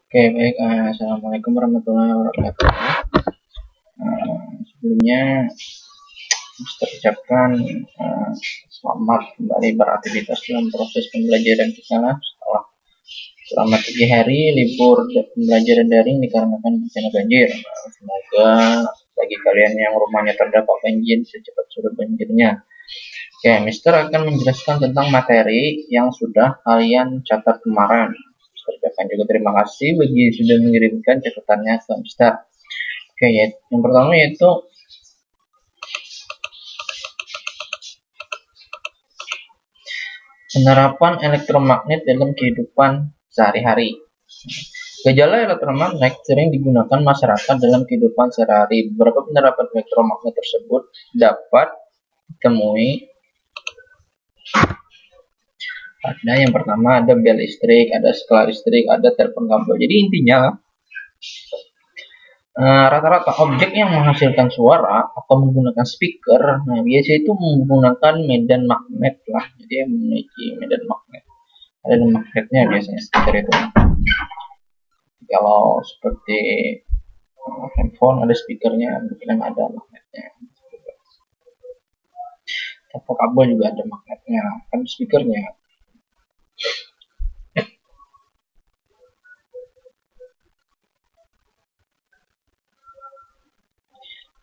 Oke, baik. Assalamualaikum warahmatullahi wabarakatuh. Sebelumnya, Mister ucapkan selamat kembali beraktivitas dalam proses pembelajaran kita setelah selama 3 hari libur pembelajaran daring dikarenakan bencana banjir. Semoga bagi kalian yang rumahnya terdampak banjir secepat surut banjirnya. Oke, Mister akan menjelaskan tentang materi yang sudah kalian catat kemarin. Ucapkan juga terima kasih bagi yang sudah mengirimkan catatannya ke Mister. Oke, yang pertama yaitu penerapan elektromagnet dalam kehidupan sehari-hari. Gejala elektromagnet sering digunakan masyarakat dalam kehidupan sehari-hari. Beberapa penerapan elektromagnet tersebut dapat ditemui. Ada yang pertama, ada bel listrik, ada skala listrik, ada telepon kabel. Jadi intinya rata-rata objek yang menghasilkan suara atau menggunakan speaker, nah biasanya itu menggunakan medan magnet lah. Jadi memiliki medan magnet. Ada magnetnya biasanya speaker itu. Kalau seperti handphone ada speakernya, mungkin ada magnetnya. Telepon kabel juga ada magnetnya, kan speakernya.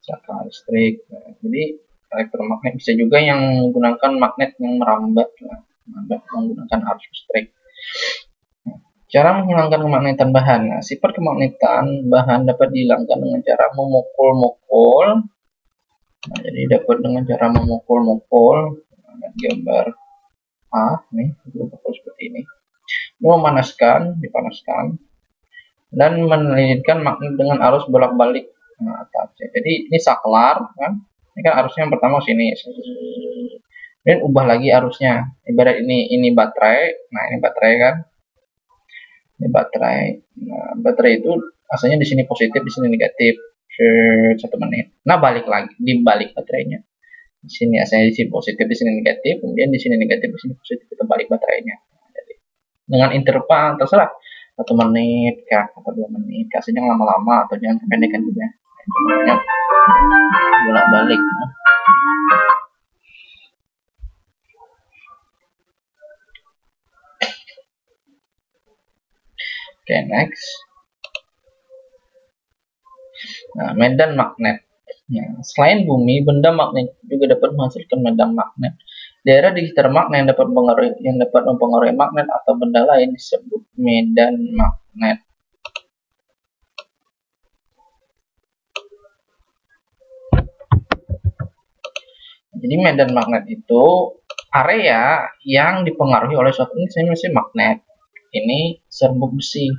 Skala listrik. Nah, jadi elektromagnet bisa juga yang menggunakan magnet yang merambat, menggunakan arus listrik. Cara menghilangkan kemagnetan bahan. Nah, sifat kemagnetan bahan dapat dihilangkan dengan cara memukul-mukul. Nah, jadi dapat dengan cara memukul-mukul. Nah, gambar A nih, mukul seperti ini. Memanaskan, dipanaskan, dan menelitkan magnet dengan arus bolak-balik. Nah, jadi ini saklar kan, ini kan arusnya yang pertama sini, dan ubah lagi arusnya. Ibarat ini baterai. Nah, ini baterai kan, ini baterai. Nah, baterai itu asalnya di sini positif, di sini negatif. 1 menit. Nah, balik lagi, dibalik baterainya. Di sini asalnya di sini positif, di sini negatif, kemudian di sini negatif, di sini positif, kita balik baterainya. Jadi, dengan interval terserah 1 menit kah atau 2 menit, kasih jangan lama-lama atau jangan kependekan juga. Bolak-balik. Oke, next. Nah, medan magnet. Ya, selain bumi, benda magnet juga dapat menghasilkan medan magnet. Daerah di sekitar magnet yang dapat mempengaruhi magnet atau benda lain disebut medan magnet. Jadi medan magnet itu area yang dipengaruhi oleh suatu mesin magnet. Ini serbuk besi.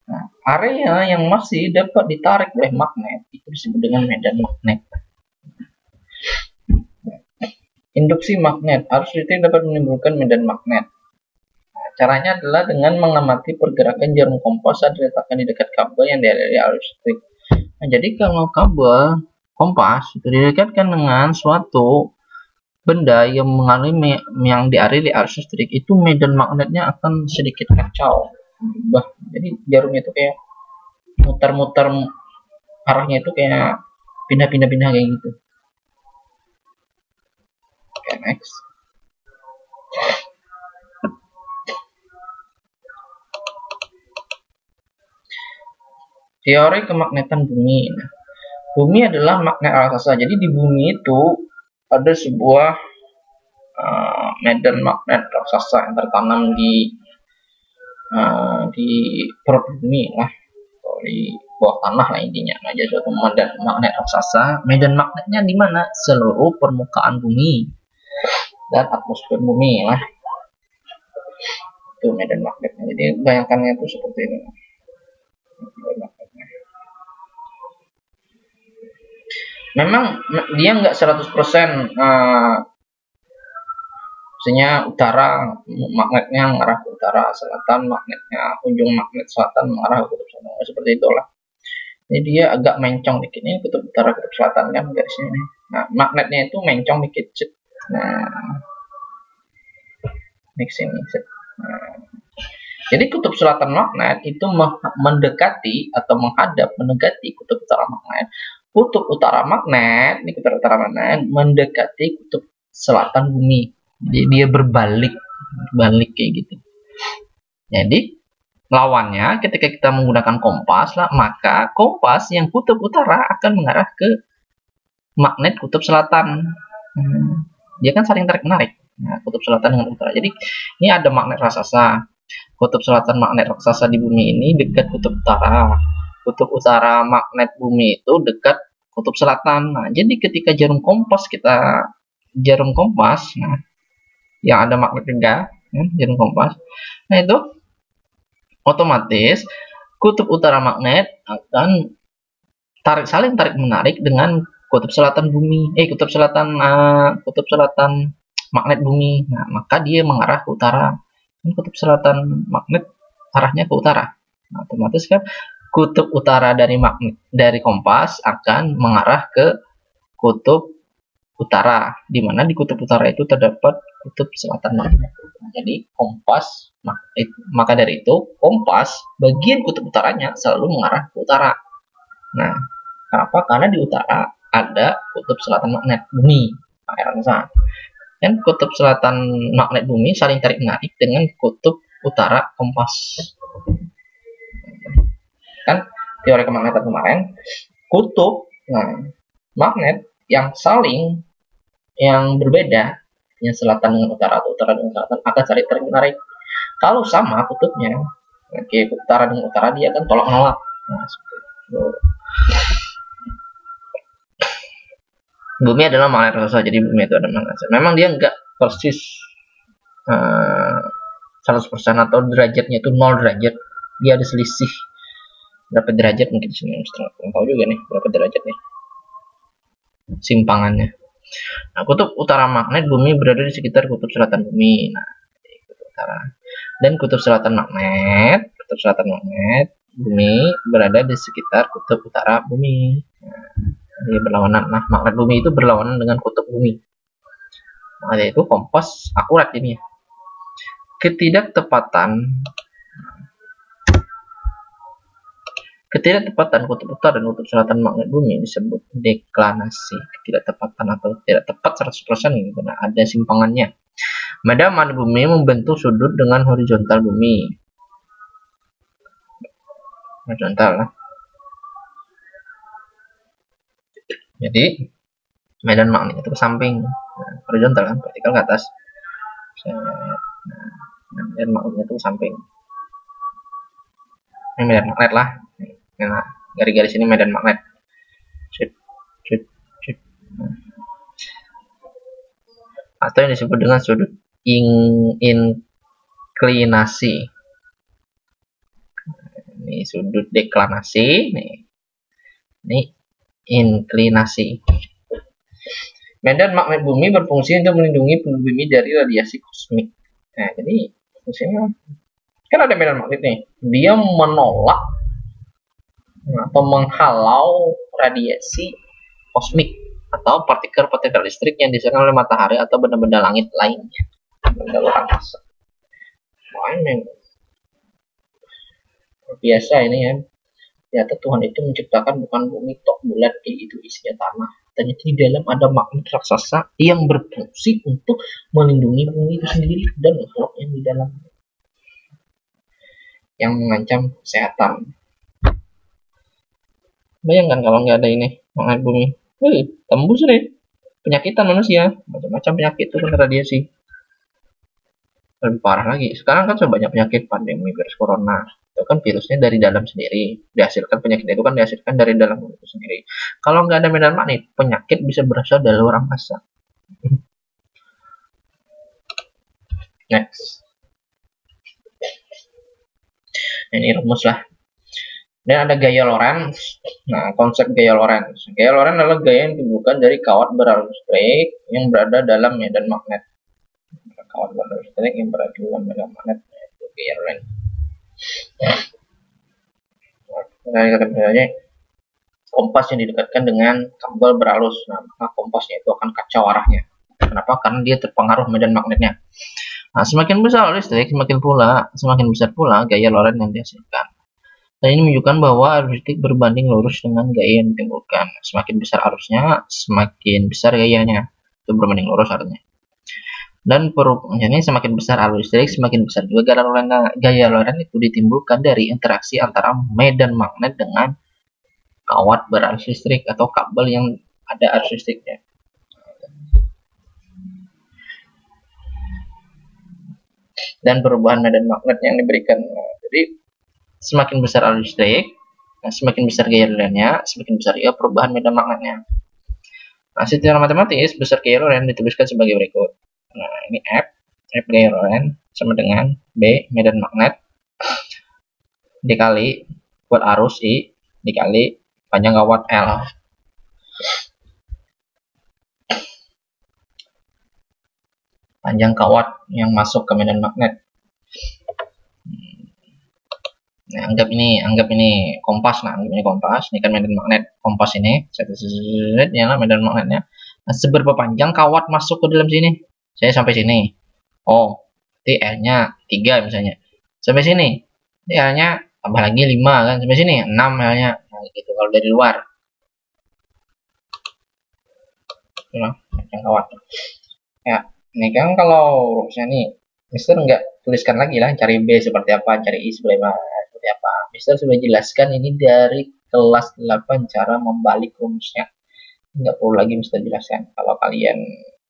Nah, area yang masih dapat ditarik oleh magnet itu disebut dengan medan magnet. Induksi magnet. Arus listrik dapat menimbulkan medan magnet. Nah, caranya adalah dengan mengamati pergerakan jarum kompas saat diletakkan di dekat kabel yang dialiri arus listrik. Nah, jadi kalau kabel kompas itu didekatkan dengan suatu benda yang mengalami yang dialiri arus listrik, itu medan magnetnya akan sedikit kacau, berubah. Jadi jarumnya itu kayak muter-muter, arahnya itu kayak pindah-pindah kayak gitu. Oke, next. Teori kemagnetan bumi. Nah, bumi adalah magnet raksasa. Jadi di bumi itu ada sebuah medan magnet raksasa yang tertanam di perut bumi lah, atau di bawah tanah lah intinya. Nah, jadi suatu medan magnet raksasa. Medan magnetnya di mana? Seluruh permukaan bumi dan atmosfer bumi lah. Itu medan magnetnya. Jadi bayangkannya itu seperti ini. Memang dia nggak 100% misalnya utara magnetnya mengarah ke utara, selatan magnetnya, ujung magnet selatan mengarah ke kutub selatan, seperti itulah. Jadi dia agak mencong dikit, ini kutub utara kutub selatan kan garisnya ini. Nah, magnetnya itu mencong dikit. Nah, next ini. Nah, Jadi kutub selatan magnet itu mendekati atau mendekati kutub utara magnet. Kutub utara magnet, ini kutub utara magnet mendekati kutub selatan bumi. Jadi dia berbalik kayak gitu. Jadi lawannya ketika kita menggunakan kompas lah, maka kompas yang kutub utara akan mengarah ke magnet kutub selatan. Dia kan saling tarik menarik. Nah, kutub selatan dengan utara. Jadi ini ada magnet raksasa. Kutub selatan magnet raksasa di bumi ini dekat kutub utara. Kutub utara magnet bumi itu dekat kutub selatan. Nah, jadi ketika jarum kompas, nah, yang ada magnet juga, jarum kompas. Nah, itu otomatis kutub utara magnet akan saling tarik menarik dengan kutub selatan bumi, kutub selatan magnet bumi. Nah, maka dia mengarah ke utara. Kutub selatan magnet arahnya ke utara. Nah, otomatis kan kutub utara dari kompas akan mengarah ke kutub utara, di mana di kutub utara itu terdapat kutub selatan magnet. Nah, jadi kompas, maka dari itu kompas bagian kutub utaranya selalu mengarah ke utara. Nah, kenapa? Karena di utara ada kutub selatan magnet bumi. Nah, dan kutub selatan magnet bumi saling tarik menarik dengan kutub utara kompas. Kan teori kemagnetan kemarin, kutub magnet yang berbeda, yang selatan dengan utara atau utara dengan selatan akan saling tarik menarik. Kalau sama kutubnya, utara dengan utara, dia akan tolak menolak. Nah, bumi adalah magnet raksasa, jadi bumi itu ada magnet. Memang dia enggak persis 100% atau derajatnya itu 0 derajat. Dia ada selisih berapa derajat, mungkin di sini tahu juga nih berapa derajatnya simpangannya. Nah, kutub utara magnet bumi berada di sekitar kutub selatan bumi. Nah, kutub utara dan kutub selatan magnet bumi berada di sekitar kutub utara bumi. Nah, dia berlawanan. Nah, magnet bumi itu berlawanan dengan kutub bumi. Nah, yaitu kompas akurat ini. Ketidaktepatan kutub utara dan kutub selatan magnet bumi disebut deklinasi. Ketidaktepatan atau tidak tepat 100% karena ada simpangannya. Medan magnet bumi membentuk sudut dengan horizontal bumi. Horizontal lah. Jadi medan magnet itu ke samping, horizontal kan, vertikal ke atas. Medan magnet itu ke samping. Ini medan magnet lah. Nah, garis-garis ini medan magnet. Atau yang disebut dengan sudut inklinasi. Ini sudut deklinasi, ini inklinasi. Medan magnet bumi berfungsi untuk melindungi penduduk bumi dari radiasi kosmik. Nah, jadi fungsinya kan ada medan magnet nih, dia menolak atau menghalau radiasi kosmik atau partikel-partikel listrik yang diserang oleh matahari atau benda-benda langit lainnya, benda luar angkasa. Biasa ini ya, ternyata Tuhan itu menciptakan bukan bumi tok bulat kayak gitu isinya tanah. Ternyata di dalam ada magnet raksasa yang berfungsi untuk melindungi bumi itu sendiri dan makhluk yang di dalam yang mengancam kesehatan. Bayangkan kalau nggak ada ini magnet bumi, tembus nih penyakitan manusia, macam-macam penyakit itu kena radiasi. Lebih parah lagi, sekarang kan banyak penyakit pandemi virus corona, itu kan virusnya dari dalam sendiri, dihasilkan penyakit itu kan dihasilkan dari dalam itu sendiri. Kalau nggak ada medan magnet, penyakit bisa berasal dari luar angkasa. Next, ini rumus lah. Dan ada gaya Lorentz. Nah, konsep gaya Lorentz. Gaya Lorentz adalah gaya yang ditimbulkan dari kawat beralur listrik yang berada dalam medan magnet. Kawat beralur listrik yang berada dalam medan magnet, yaitu gaya Lorentz. Nah, misalnya kompas yang didekatkan dengan kabel beralus, nah maka kompasnya itu akan kacau arahnya. Kenapa? Karena dia terpengaruh medan magnetnya. Nah, semakin besar listrik, semakin besar pula gaya Lorentz yang dihasilkan. Dan ini menunjukkan bahwa arus listrik berbanding lurus dengan gaya yang ditimbulkan. Semakin besar arusnya, semakin besar gayanya. Itu berbanding lurus artinya. Dan ini semakin besar arus listrik, semakin besar juga gaya Lorentz itu ditimbulkan dari interaksi antara medan magnet dengan kawat berarus listrik atau kabel yang ada arus listriknya. Dan perubahan medan magnet yang diberikan. Jadi semakin besar arus listrik, semakin besar gaya Lorentz-nya, semakin besar juga perubahan medan magnetnya. Nah, secara matematis besar gaya Lorentz dituliskan sebagai berikut. Nah, ini F gaya Lorentz sama dengan B medan magnet dikali kuat arus I dikali panjang kawat L. Panjang kawat yang masuk ke medan magnet. Nah, anggap ini kompas. Nah, anggap ini kompas. Ini kan medan magnet kompas ini. Nyala medan magnetnya. Nah, seberapa panjang kawat masuk ke dalam sini? Saya sampai sini. Oh, berarti L-nya 3 misalnya. Sampai sini. L-nya tambah lagi 5 kan. Sampai sini 6 L-nya. Nah, gitu kalau dari luar. Itulah panjang kawat. Ya, ini kan kalau rumusnya nih, Mister nggak tuliskan lagi lah, cari B seperti apa, cari I seperti apa. Mister sudah jelaskan ini dari kelas 8 cara membalik rumusnya. Nggak perlu lagi Mister jelaskan. Kalau kalian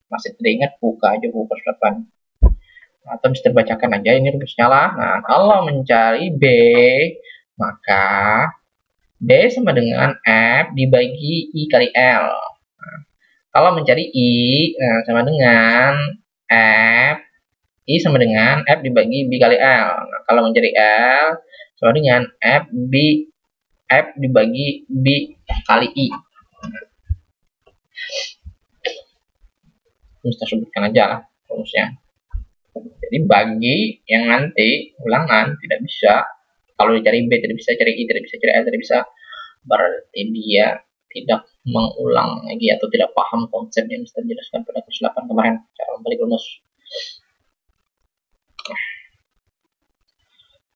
masih teringat, buka aja buku kelas 8. Atau Mister bacakan aja ini rumusnya lah. Nah, kalau mencari B, maka B sama dengan F dibagi I kali L. Nah, kalau mencari I, sama dengan F, I sama dengan F dibagi B kali L. Nah, kalau mencari L, sama dengan F dibagi B kali I. Kita sebutkan aja lah rumusnya. Jadi bagi yang nanti ulangan tidak bisa, kalau dicari B tidak bisa, cari I tidak bisa, cari L tidak bisa, berarti dia tidak mengulang lagi atau tidak paham konsep yang kita jelaskan pada kelas 8 kemarin, cara membalik rumus.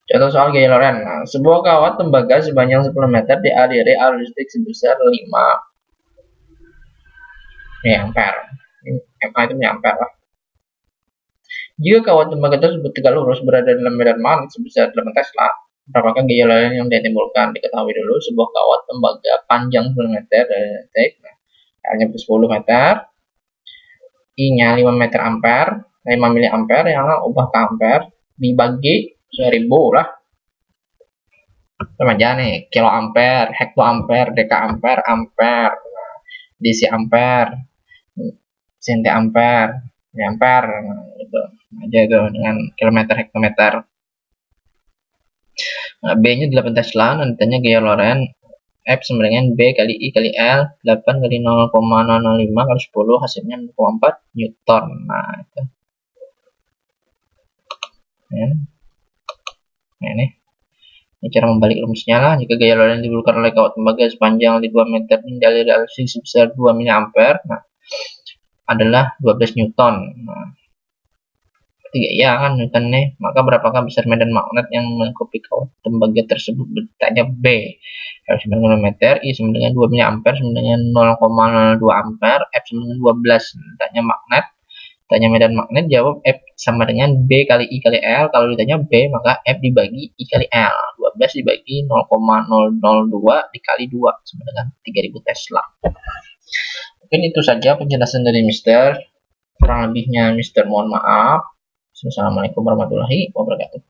Contoh soal gaya Lorentz. Nah, sebuah kawat tembaga sepanjang 10 meter dialiri arus listrik sebesar 5 ampere. MA itu ampere lah. Jika kawat tembaga tersebut tegak lurus berada dalam medan magnet sebesar 8 Tesla, berapakah gaya Lorentz yang ditimbulkan? Diketahui dulu sebuah kawat tembaga panjang 10 meter dari L-nya 10 meter, I-nya 5 meter ampere, 5 mili ampere yang ubah ke ampere dibagi 1000 lah. Sama aja nih, kilo ampere, hekto ampere, deka ampere, ampere, DC ampere, senti ampere, ampere, nah, gitu aja itu dengan kilometer hektometer. Nah, B-nya 8 Tesla, nantinya gaya Lorentz F sama dengan B kali I kali L, 8 kali 0,005 kali 10 hasilnya 0,4 Newton. Nah, itu. Nah, ini cara membalik rumusnya lah. Jika gaya Lorentz diberikan oleh kawat tembaga sepanjang 2 meter dan dialiri arus sebesar 2 mili ampere, nah, adalah 12 Newton. Nah, ketiga ya kan Newton nih, maka berapakah besar medan magnet yang melingkupi kawat tembaga tersebut? Bertanya B. Harus 9 meter, I sama dengan 2 mili ampere sama dengan 0,02 ampere, F sama dengan 12. Tanya magnet, tanya medan magnet, jawab F sama dengan B kali I kali L. Kalau ditanya B, maka F dibagi I kali L. 12 dibagi 0,002 dikali 2 sama dengan 3000 Tesla. Mungkin itu saja penjelasan dari Mister. Kurang lebihnya Mister mohon maaf. Assalamualaikum warahmatullahi wabarakatuh.